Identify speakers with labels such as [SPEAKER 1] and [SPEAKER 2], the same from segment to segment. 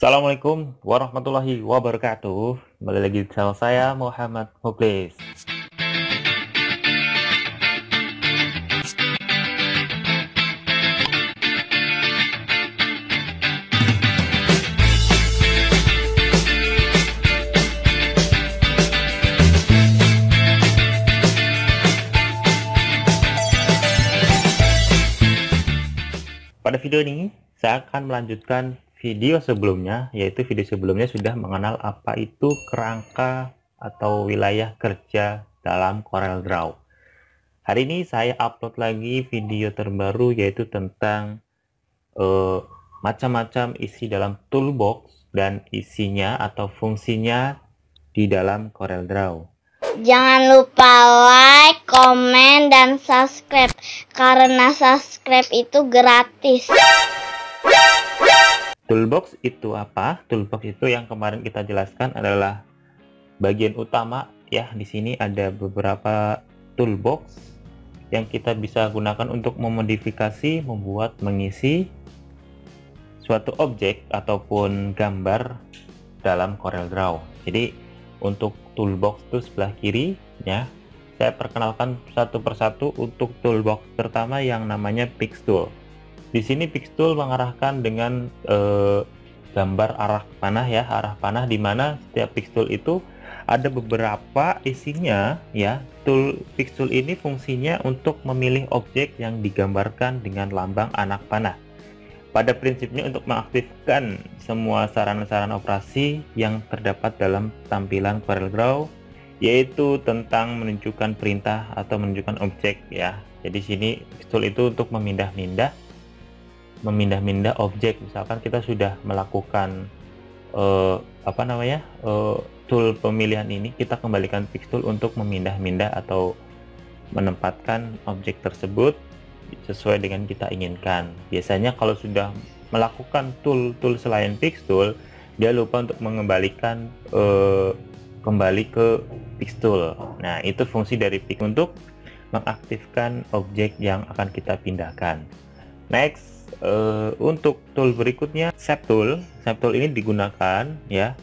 [SPEAKER 1] Assalamualaikum warahmatullahi wabarakatuh. Kembali lagi bersama saya Muhammad Muklis. Pada video ini saya akan melanjutkan video sebelumnya, yaitu video sebelumnya sudah mengenal apa itu kerangka atau wilayah kerja dalam CorelDRAW. Hari ini saya upload lagi video terbaru, yaitu tentang macam-macam isi dalam toolbox dan isinya atau fungsinya di dalam CorelDRAW.
[SPEAKER 2] Jangan lupa like, komen, dan subscribe, karena subscribe itu gratis.
[SPEAKER 1] Toolbox itu apa? Toolbox itu yang kemarin kita jelaskan adalah bagian utama ya. Di sini ada beberapa toolbox yang kita bisa gunakan untuk memodifikasi, membuat, mengisi suatu objek ataupun gambar dalam CorelDRAW. Jadi untuk toolbox itu sebelah kiri ya. Saya perkenalkan satu persatu. Untuk toolbox pertama yang namanya Pix Tool. Di sini Pix Tool mengarahkan dengan gambar arah panah ya, arah panah, di mana setiap Pix Tool itu ada beberapa isinya ya. Pix Tool ini fungsinya untuk memilih objek yang digambarkan dengan lambang anak panah. Pada prinsipnya untuk mengaktifkan semua saran-saran operasi yang terdapat dalam tampilan CorelDRAW, yaitu tentang menunjukkan perintah atau menunjukkan objek ya. Jadi sini Pix Tool itu untuk memindah-mindah objek. Misalkan kita sudah melakukan tool pemilihan ini, kita kembalikan Pix Tool untuk memindah-mindah atau menempatkan objek tersebut sesuai dengan kita inginkan. Biasanya kalau sudah melakukan tool selain Pix Tool, dia lupa untuk mengembalikan kembali ke Pix Tool. Nah, itu fungsi dari Pix untuk mengaktifkan objek yang akan kita pindahkan. Next, untuk tool berikutnya Shape Tool. Shape Tool ini digunakan ya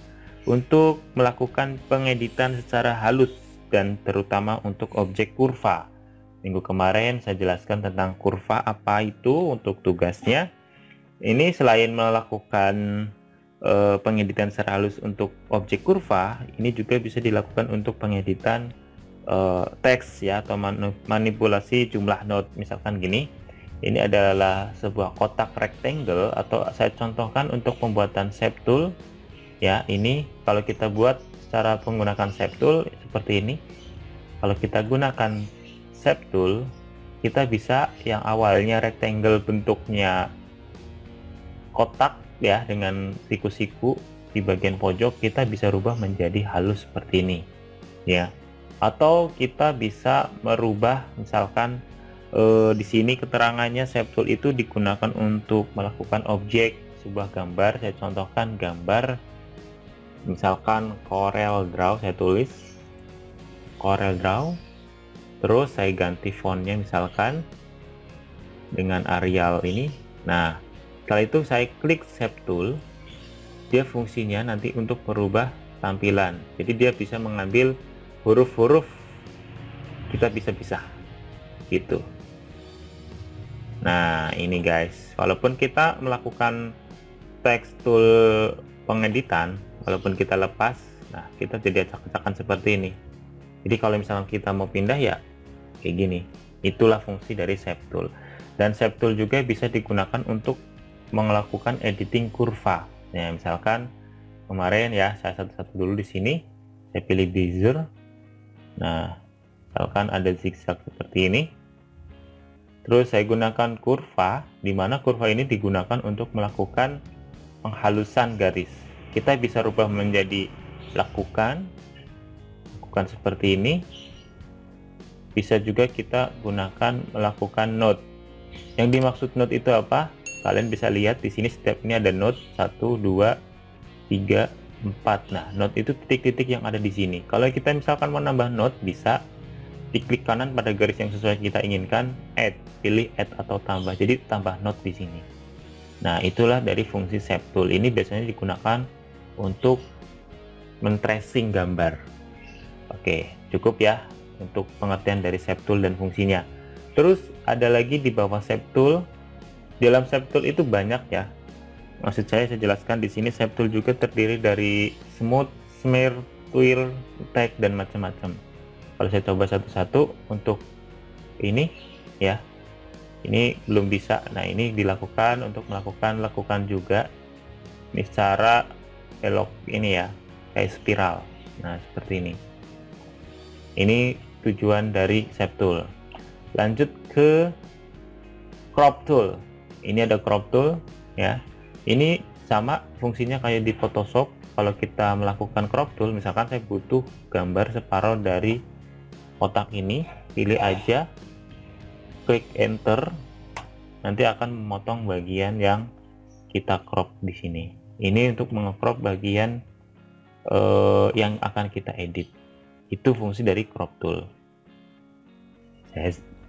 [SPEAKER 1] untuk melakukan pengeditan secara halus dan terutama untuk objek kurva. Minggu kemarin saya jelaskan tentang kurva, apa itu untuk tugasnya. Ini selain melakukan pengeditan secara halus untuk objek kurva, ini juga bisa dilakukan untuk pengeditan teks ya, atau manipulasi jumlah node. Misalkan gini, ini adalah sebuah kotak rectangle, atau saya contohkan untuk pembuatan Shape Tool ya. Ini kalau kita buat secara menggunakan Shape Tool seperti ini. Kalau kita gunakan Shape Tool, kita bisa yang awalnya rectangle bentuknya kotak ya dengan siku-siku di bagian pojok, kita bisa rubah menjadi halus seperti ini ya. Atau kita bisa merubah, misalkan di sini keterangannya Shape Tool itu digunakan untuk melakukan objek sebuah gambar. Saya contohkan gambar misalkan CorelDRAW, saya tulis CorelDRAW, terus saya ganti fontnya misalkan dengan Arial ini. Nah, setelah itu saya klik Shape Tool, dia fungsinya nanti untuk merubah tampilan. Jadi dia bisa mengambil huruf-huruf, kita bisa pisah gitu. Nah, ini guys, walaupun kita melakukan text tool pengeditan, walaupun kita lepas, nah kita jadi acak-acakan seperti ini. Jadi kalau misalnya kita mau pindah ya kayak gini. Itulah fungsi dari Shape Tool. Dan Shape Tool juga bisa digunakan untuk melakukan editing kurva. Nah, misalkan kemarin ya, saya satu-satu dulu di sini. Saya pilih bezier. Nah, misalkan ada zigzag seperti ini. Terus saya gunakan kurva, di mana kurva ini digunakan untuk melakukan penghalusan garis. Kita bisa rubah menjadi lakukan seperti ini. Bisa juga kita gunakan melakukan node. Yang dimaksud node itu apa? Kalian bisa lihat di sini setiap ini ada node 1, 2, 3, 4. Nah, node itu titik-titik yang ada di sini. Kalau kita misalkan mau nambah node, bisa diklik kanan pada garis yang sesuai kita inginkan, add, pilih add atau tambah. Jadi tambah node di sini. Nah, itulah dari fungsi shape tool. Ini biasanya digunakan untuk men-tracing gambar. Oke, cukup ya untuk pengertian dari shape tool dan fungsinya. Terus ada lagi di bawah shape tool. Dalam shape tool itu banyak ya. Maksud saya jelaskan di sini shape tool juga terdiri dari smooth, smear, twirl, tag, dan macam-macam. Kalau saya coba satu-satu untuk ini ya, ini belum bisa. Nah, ini dilakukan untuk lakukan juga ini secara elok ini ya, kayak spiral. Nah, seperti ini tujuan dari shape tool. Lanjut ke crop tool. Ini ada crop tool ya. Ini sama fungsinya kayak di Photoshop. Kalau kita melakukan crop tool, misalkan saya butuh gambar separuh dari kotak ini, pilih aja, klik enter, nanti akan memotong bagian yang kita crop di sini. Ini untuk mengecrop bagian yang akan kita edit. Itu fungsi dari crop tool.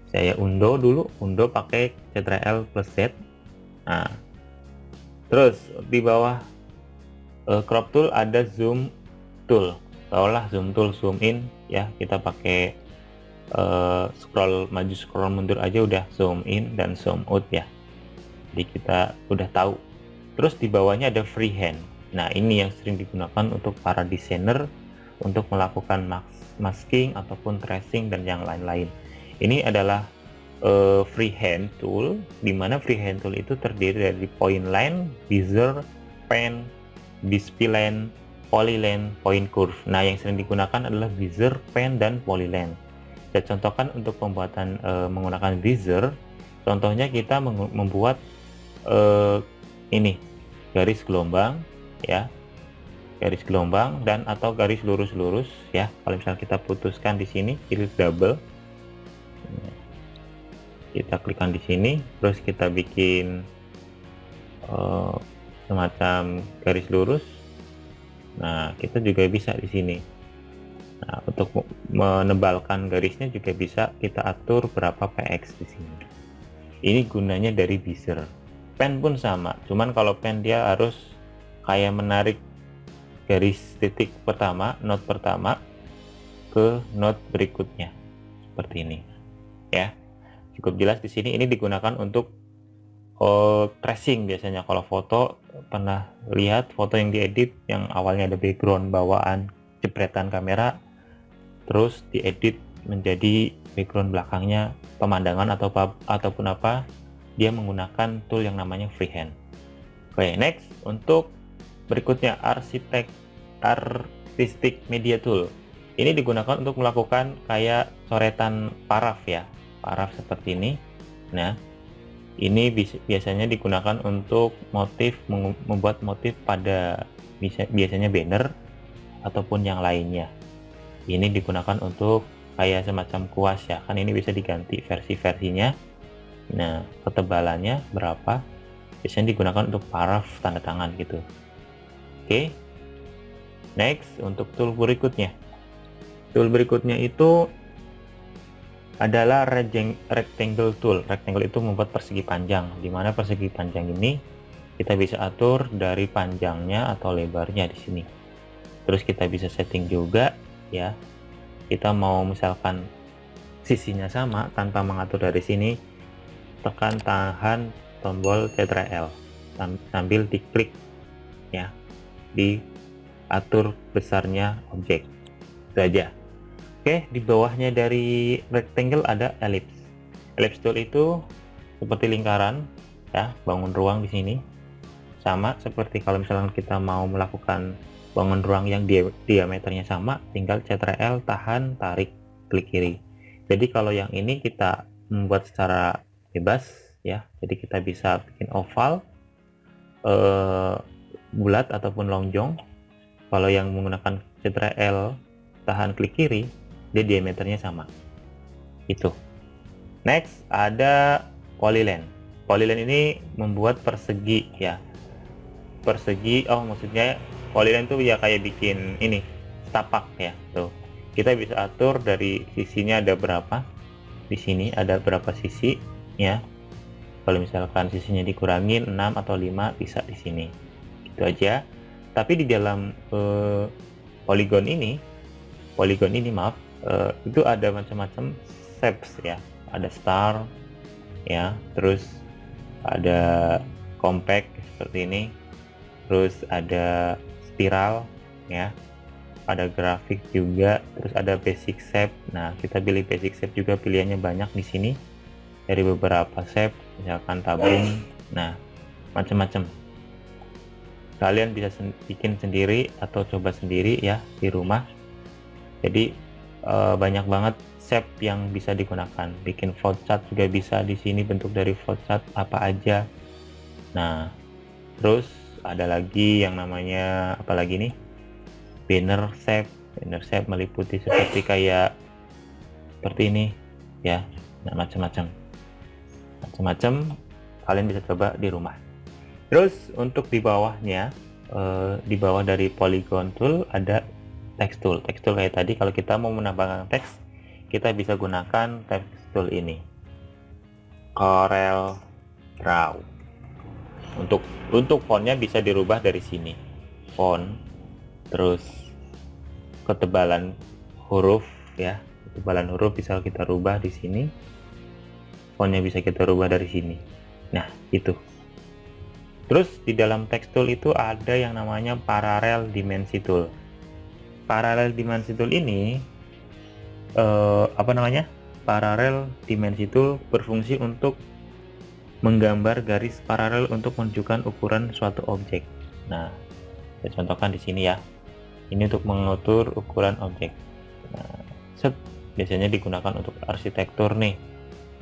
[SPEAKER 1] Saya undo dulu, undo pakai Ctrl plus Z. Nah, terus di bawah crop tool ada zoom tool. Tahulah zoom tool, zoom in ya, kita pakai scroll maju scroll mundur aja udah zoom in dan zoom out ya. Jadi kita udah tahu. Terus di bawahnya ada freehand. Nah, ini yang sering digunakan untuk para desainer untuk melakukan masking ataupun tracing dan yang lain-lain. Ini adalah freehand tool, dimana freehand tool itu terdiri dari point line, bezier, pen, B-spline, polyline, point curve. Nah, yang sering digunakan adalah bezier, pen, dan polyline. Saya contohkan untuk pembuatan menggunakan bezier. Contohnya kita membuat ini garis gelombang ya, garis gelombang dan atau garis lurus-lurus ya. Kalau misalnya kita putuskan di sini, pilih double, kita klikkan di sini, terus kita bikin semacam garis lurus. Nah, kita juga bisa di sini. Nah, untuk menebalkan garisnya juga bisa kita atur berapa px di sini. Ini gunanya dari bezier. Pen pun sama, cuman kalau pen dia harus kayak menarik garis titik pertama, node pertama ke node berikutnya seperti ini ya. Cukup jelas di sini. Ini digunakan untuk tracing biasanya. Kalau foto, pernah lihat foto yang diedit yang awalnya ada background bawaan jepretan kamera, terus diedit menjadi background belakangnya pemandangan ataupun apa, dia menggunakan tool yang namanya freehand. Oke, next untuk berikutnya artistic media tool. Ini digunakan untuk melakukan kayak coretan paraf ya, paraf seperti ini. Nah, ini biasanya digunakan untuk membuat motif pada biasanya banner ataupun yang lainnya. Ini digunakan untuk kayak semacam kuas ya, kan ini bisa diganti versi-versinya. Nah, ketebalannya berapa, biasanya digunakan untuk paraf tanda tangan gitu. Oke, next untuk tool berikutnya. Tool berikutnya itu adalah rectangle tool. Rectangle itu membuat persegi panjang, dimana persegi panjang ini kita bisa atur dari panjangnya atau lebarnya di sini. Terus kita bisa setting juga ya, kita mau misalkan sisinya sama tanpa mengatur dari sini, tekan tahan tombol Ctrl sambil diklik ya, diatur besarnya objek. Itu aja. Oke, di bawahnya dari rectangle ada ellipse. Ellipse tool itu seperti lingkaran ya, bangun ruang di sini. Sama seperti kalau misalnya kita mau melakukan bangun ruang yang diameternya sama, tinggal Ctrl tahan tarik klik kiri. Jadi kalau yang ini kita membuat secara bebas ya, jadi kita bisa bikin oval, bulat ataupun lonjong. Kalau yang menggunakan Ctrl tahan klik kiri, dia diameternya sama itu. Next ada polyline. Polyline ini membuat persegi ya, persegi, maksudnya polyline itu ya kayak bikin ini tapak ya. Tuh, kita bisa atur dari sisinya ada berapa, di sini ada berapa sisi ya. Kalau misalkan sisinya dikurangin 6 atau 5 bisa di sini. Gitu aja. Tapi di dalam polygon ini maaf, itu ada macam-macam shapes ya. Ada star ya, terus ada compact seperti ini, terus ada spiral ya, ada grafik juga, terus ada basic shape. Nah, kita pilih basic shape juga, pilihannya banyak di sini dari beberapa shape, misalkan tabung. Nah, macam-macam. Kalian bisa bikin sendiri atau coba sendiri ya di rumah. Jadi banyak banget shape yang bisa digunakan. Bikin flowchart juga bisa di sini, bentuk dari flowchart apa aja. Nah, terus ada lagi yang namanya apa lagi nih? Banner shape. Banner shape meliputi seperti kayak seperti ini ya. Nah, macam-macam kalian bisa coba di rumah. Terus untuk di bawahnya, di bawah dari polygon tool ada text tool. Text tool kayak tadi, kalau kita mau menambahkan teks, kita bisa gunakan text tool ini, Corel Draw. Untuk fontnya bisa dirubah dari sini, font, terus ketebalan huruf ya, ketebalan huruf bisa kita rubah di sini, fontnya bisa kita rubah dari sini. Nah, itu. Terus di dalam text tool itu ada yang namanya parallel dimensi tool. Parallel dimensi tool ini Parallel dimensi tool berfungsi untuk menggambar garis paralel untuk menunjukkan ukuran suatu objek. Nah, saya contohkan di sini ya. Ini untuk mengukur ukuran objek. Nah, biasanya digunakan untuk arsitektur nih.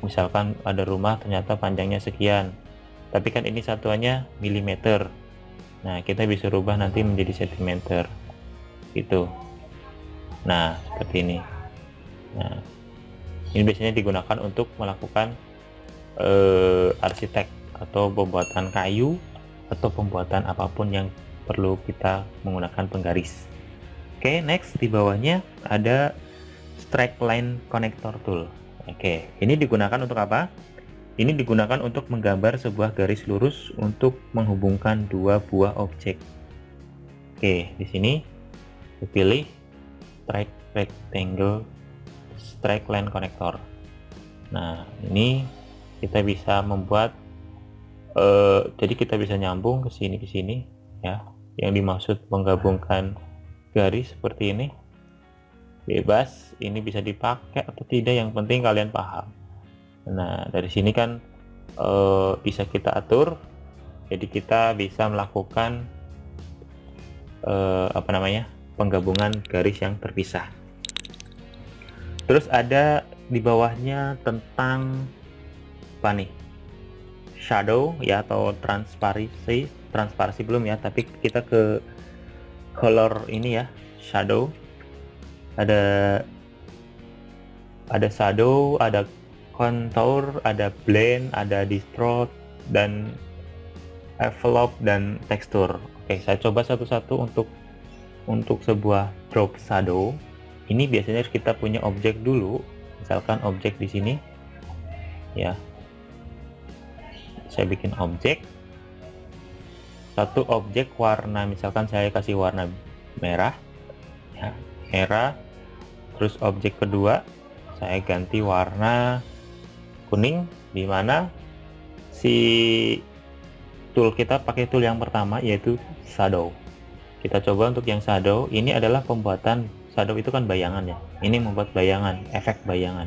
[SPEAKER 1] Misalkan ada rumah ternyata panjangnya sekian, tapi kan ini satuannya milimeter. Nah, kita bisa rubah nanti menjadi sentimeter gitu. Nah, seperti ini. Nah, ini biasanya digunakan untuk melakukan arsitek atau pembuatan kayu atau pembuatan apapun yang perlu kita menggunakan penggaris. Oke, next di bawahnya ada straight line connector tool. Oke, ini digunakan untuk apa? Ini digunakan untuk menggambar sebuah garis lurus untuk menghubungkan dua buah objek. Oke, di sini pilih straight line connector. Nah, ini kita bisa membuat jadi kita bisa nyambung ke sini ya. Yang dimaksud menggabungkan garis seperti ini bebas, ini bisa dipakai atau tidak, yang penting kalian paham. Nah, dari sini kan bisa kita atur, jadi kita bisa melakukan penggabungan garis yang terpisah. Terus ada di bawahnya tentang apa nih, shadow ya, atau transparansi belum ya, tapi kita ke color ini ya, shadow. Ada shadow, ada contour, ada blend, ada distort, dan envelope, dan tekstur. Oke, saya coba satu-satu untuk sebuah drop shadow. Ini biasanya kita punya objek dulu, misalkan objek di sini ya. Saya bikin objek, satu objek warna, misalkan saya kasih warna merah ya, merah. Terus objek kedua saya ganti warna kuning, di mana si tool kita pakai tool yang pertama yaitu shadow. Kita coba untuk yang shadow. Ini adalah pembuatan shadow, itu kan bayangan ya. Ini membuat bayangan, efek bayangan.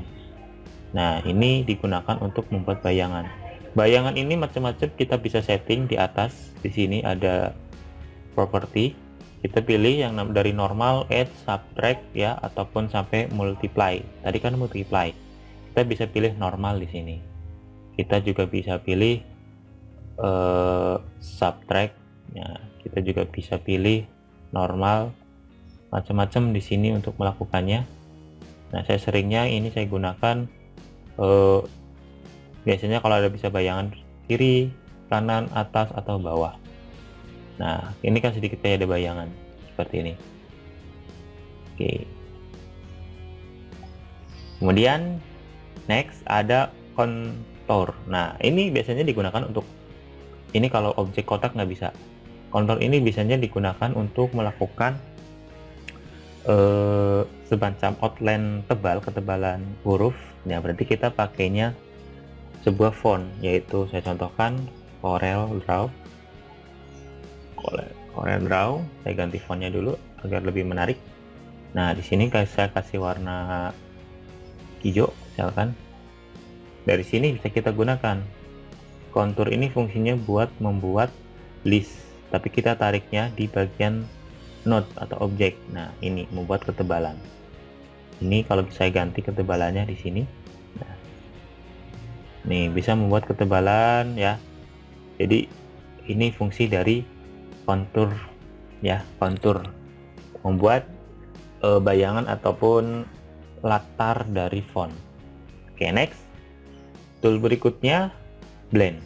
[SPEAKER 1] Nah, ini digunakan untuk membuat bayangan. Bayangan ini macam-macam, kita bisa setting di atas. Di sini ada property. Kita pilih yang dari normal, add, subtract ya, ataupun sampai multiply. Tadi kan multiply. Kita bisa pilih normal di sini. Kita juga bisa pilih subtract ya. Kita juga bisa pilih normal, macam-macam di sini untuk melakukannya. Nah, saya seringnya ini saya gunakan biasanya kalau ada bisa bayangan kiri, kanan, atas, atau bawah. Nah, ini kan sedikit kayak ada bayangan seperti ini. Oke. Kemudian next ada kontur. Nah, ini biasanya digunakan untuk ini kalau objek kotak nggak bisa. Kontur ini biasanya digunakan untuk melakukan semacam outline tebal, ketebalan huruf. Ya, berarti kita pakainya sebuah font, yaitu saya contohkan Corel Draw. Saya ganti fontnya dulu agar lebih menarik. Nah, di sini saya kasih warna hijau misalkan. Dari sini bisa kita gunakan kontur. Ini fungsinya buat membuat list, tapi kita tariknya di bagian node atau objek. Nah, ini membuat ketebalan. Ini kalau saya ganti ketebalannya di sini. Nah, nih bisa membuat ketebalan ya. Jadi ini fungsi dari kontur ya, kontur membuat bayangan ataupun latar dari font. Oke, next. Tool berikutnya blend.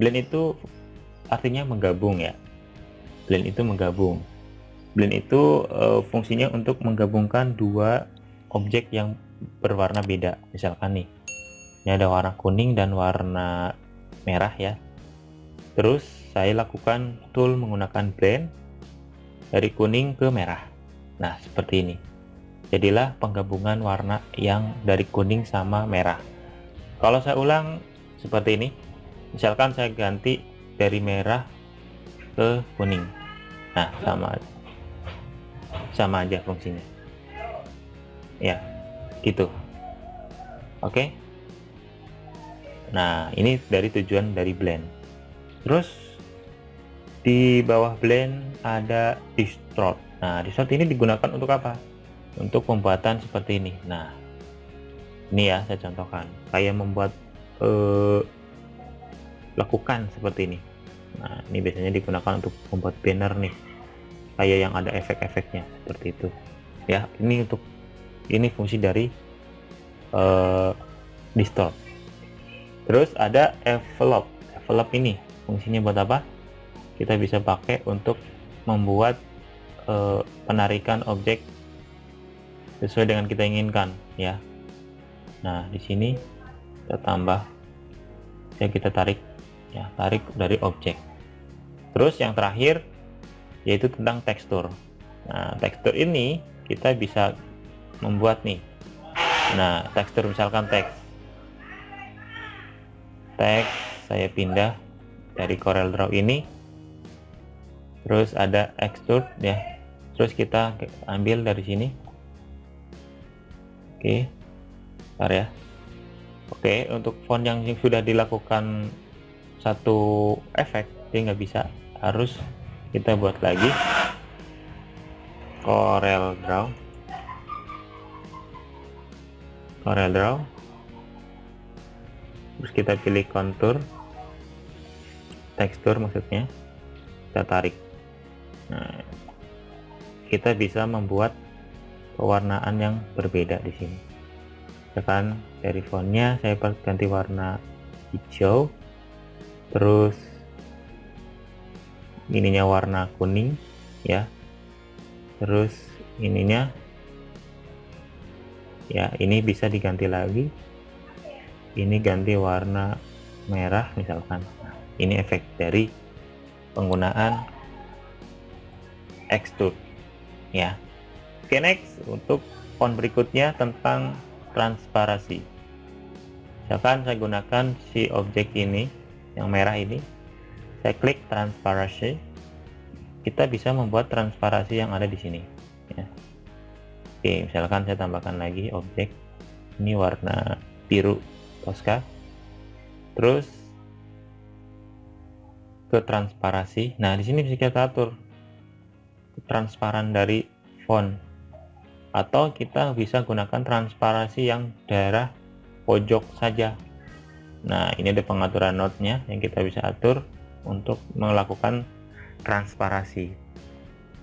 [SPEAKER 1] Blend itu artinya menggabung ya. Blend itu menggabung. Blend itu fungsinya untuk menggabungkan dua objek yang berwarna beda. Misalkan nih, ini ada warna kuning dan warna merah ya. Terus saya lakukan tool menggunakan blend dari kuning ke merah. Nah, seperti ini. Jadilah penggabungan warna yang dari kuning sama merah. Kalau saya ulang seperti ini, misalkan saya ganti dari merah ke kuning. Nah, sama aja fungsinya. Ya, gitu. Oke. Nah, ini dari tujuan dari blend. Terus di bawah blend ada distort. Nah, distort ini digunakan untuk apa? Untuk pembuatan seperti ini. Nah, ini ya saya contohkan, kayak membuat lakukan seperti ini. Nah, ini biasanya digunakan untuk membuat banner nih, kayak yang ada efek-efeknya seperti itu ya. Ini fungsi dari distort. Terus ada envelope ini fungsinya buat apa? Kita bisa pakai untuk membuat penarikan objek sesuai dengan kita inginkan ya. Nah, di sini kita tambah, kita tarik ya, tarik dari objek. Terus yang terakhir yaitu tentang tekstur. Nah, tekstur ini kita bisa membuat nih. Nah, tekstur misalkan teks saya pindah dari Corel Draw ini, terus ada extrude ya, terus kita ambil dari sini. Oke, bentar ya. Oke, untuk font yang sudah dilakukan satu efek, dia nggak bisa, harus kita buat lagi Corel Draw, terus kita pilih kontur, tekstur maksudnya, kita tarik. Nah, kita bisa membuat pewarnaan yang berbeda di sini. Misalkan dari fontnya saya ganti warna hijau, terus ininya warna kuning ya, terus ininya ya, ini bisa diganti lagi, ini ganti warna merah misalkan. Nah, ini efek dari penggunaan extrude ya. Oke, next, untuk font berikutnya tentang transparasi. Misalkan saya gunakan si objek ini yang merah ini, saya klik transparansi, kita bisa membuat transparansi yang ada di sini ya. Oke, misalkan saya tambahkan lagi objek ini warna biru Tosca, terus ke transparansi. Nah, di sini bisa kita atur transparan dari font, atau kita bisa gunakan transparansi yang daerah pojok saja. Nah, ini ada pengaturan node-nya yang kita bisa atur untuk melakukan transparansi.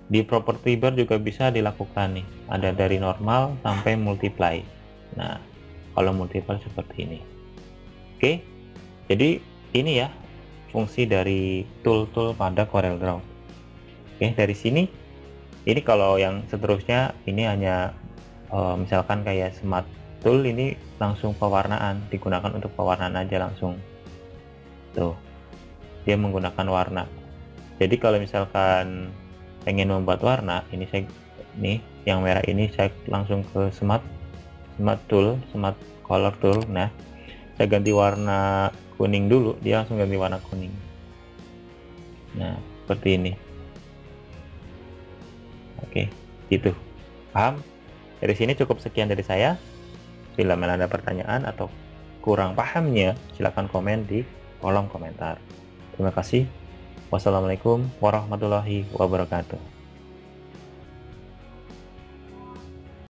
[SPEAKER 1] Di property bar juga bisa dilakukan nih, ada dari normal sampai multiply. Nah, kalau multiply seperti ini. Oke, jadi ini ya fungsi dari tool-tool pada Corel Draw. Oke, dari sini ini kalau yang seterusnya ini hanya misalkan kayak smart tool ini langsung pewarnaan, digunakan untuk pewarnaan aja langsung. Tuh, dia menggunakan warna. Jadi kalau misalkan pengen membuat warna, ini yang merah ini saya langsung ke smart color tool. Nah, saya ganti warna kuning dulu, dia langsung ganti warna kuning. Nah, seperti ini. Oke, gitu. Paham? Dari sini cukup sekian dari saya. Bila mana ada pertanyaan atau kurang pahamnya, silahkan komen di kolom komentar. Terima kasih. Wassalamualaikum warahmatullahi wabarakatuh.